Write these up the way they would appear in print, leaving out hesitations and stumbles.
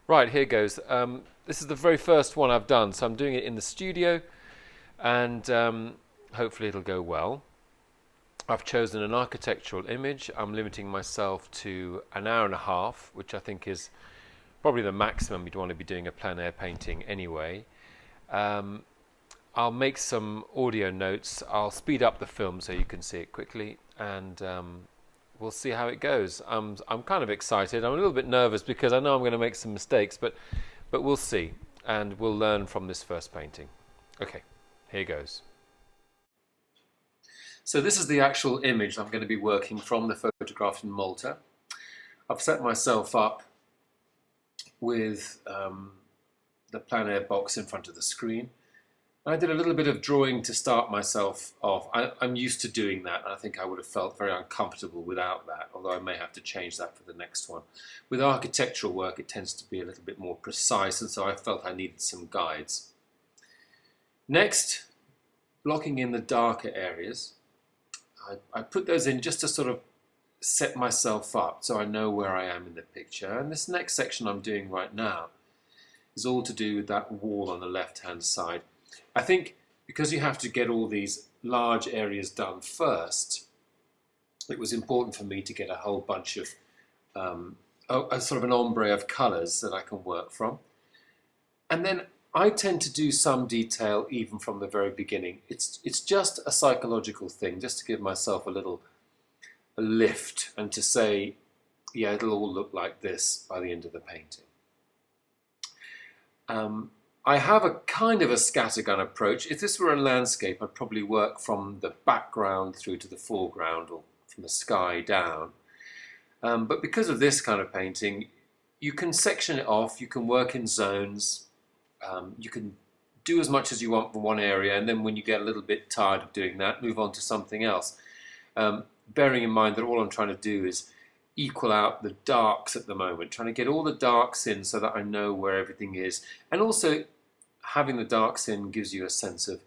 Right, here goes. This is the very first one I've done, so I'm doing it in the studio, and hopefully it'll go well. I've chosen an architectural image. I'm limiting myself to an hour and a half, which I think is probably the maximum you'd want to be doing a plein air painting anyway. Um, I'll make some audio notes. I'll speed up the film so you can see it quickly, and we'll see how it goes. I'm kind of excited. I'm a little bit nervous because I know I'm going to make some mistakes, but we'll see, and we'll learn from this first painting. Okay, here goes. So this is the actual image I'm going to be working from, the photograph in Malta. I've set myself up with the plein air box in front of the screen. I did a little bit of drawing to start myself off. I'm used to doing that, and I think I would have felt very uncomfortable without that, although I may have to change that for the next one. With architectural work, it tends to be a little bit more precise, and so I felt I needed some guides. Next, blocking in the darker areas. I put those in just to sort of set myself up so I know where I am in the picture. And this next section I'm doing right now is all to do with that wall on the left-hand side. I think because you have to get all these large areas done first, it was important for me to get a whole bunch of a sort of an ombre of colours that I can work from. And then I tend to do some detail even from the very beginning. It's just a psychological thing, just to give myself a lift and to say, yeah, it'll all look like this by the end of the painting. I have a kind of a scattergun approach. If this were a landscape, I'd probably work from the background through to the foreground, or from the sky down. But because of this kind of painting, you can section it off, you can work in zones, you can do as much as you want from one area, and then when you get a little bit tired of doing that, move on to something else. Bearing in mind that all I'm trying to do is equal out the darks at the moment, trying to get all the darks in so that I know where everything is. And also, having the darks in gives you a sense of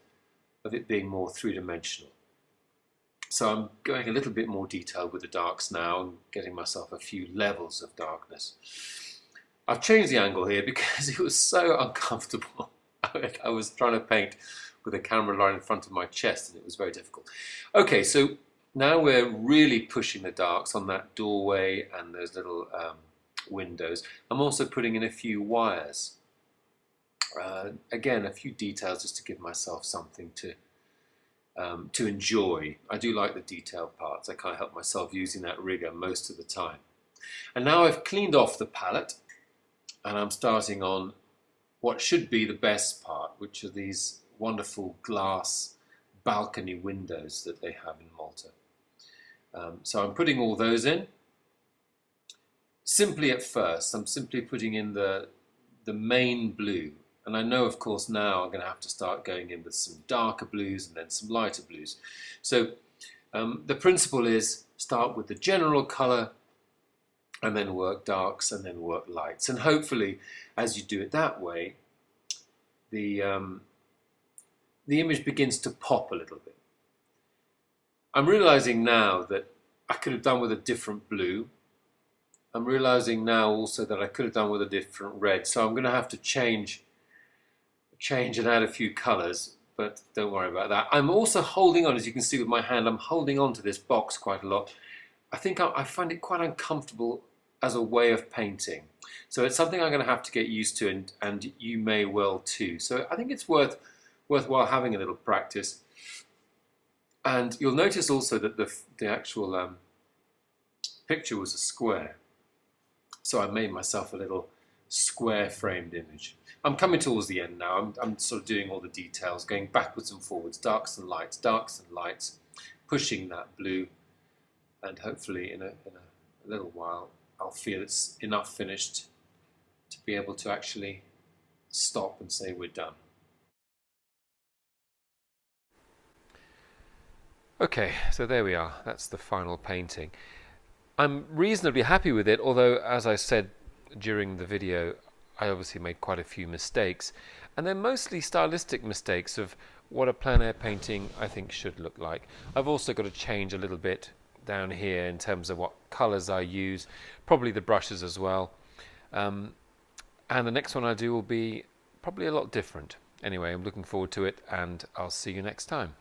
it being more three-dimensional. So I'm going a little bit more detailed with the darks now and getting myself a few levels of darkness. I've changed the angle here because it was so uncomfortable. I was trying to paint with a camera right in front of my chest, and it was very difficult. Okay, so now we're really pushing the darks on that doorway and those little windows. I'm also putting in a few wires. Again, a few details just to give myself something to enjoy. I do like the detailed parts. I can't help myself using that rigger most of the time. And now I've cleaned off the palette, and I'm starting on what should be the best part, which are these wonderful glass balcony windows that they have in Malta. So I'm putting all those in. Simply at first, I'm simply putting in the main blue. And I know, of course, now I'm going to have to start going in with some darker blues and then some lighter blues. So the principle is start with the general colour, and then work darks, and then work lights. And hopefully, as you do it that way, the image begins to pop a little bit. I'm realizing now that I could have done with a different blue. I'm realizing now also that I could have done with a different red. So I'm going to have to change and add a few colors, but don't worry about that. I'm also holding on, as you can see with my hand, I'm holding on to this box quite a lot. I think I find it quite uncomfortable as a way of painting. So it's something I'm going to have to get used to, and you may well too. So I think it's worthwhile having a little practice. And you'll notice also that the actual picture was a square. So I made myself a little square framed image. I'm coming towards the end now. I'm sort of doing all the details, going backwards and forwards, darks and lights, pushing that blue, and hopefully in a little while I'll feel it's enough finished to be able to actually stop and say we're done. Okay, so there we are. That's the final painting. I'm reasonably happy with it, although, as I said during the video, I obviously made quite a few mistakes, and they're mostly stylistic mistakes of what a plein air painting I think should look like. I've also got to change a little bit down here in terms of what colours I use, probably the brushes as well. And the next one I do will be probably a lot different. Anyway, I'm looking forward to it, and I'll see you next time.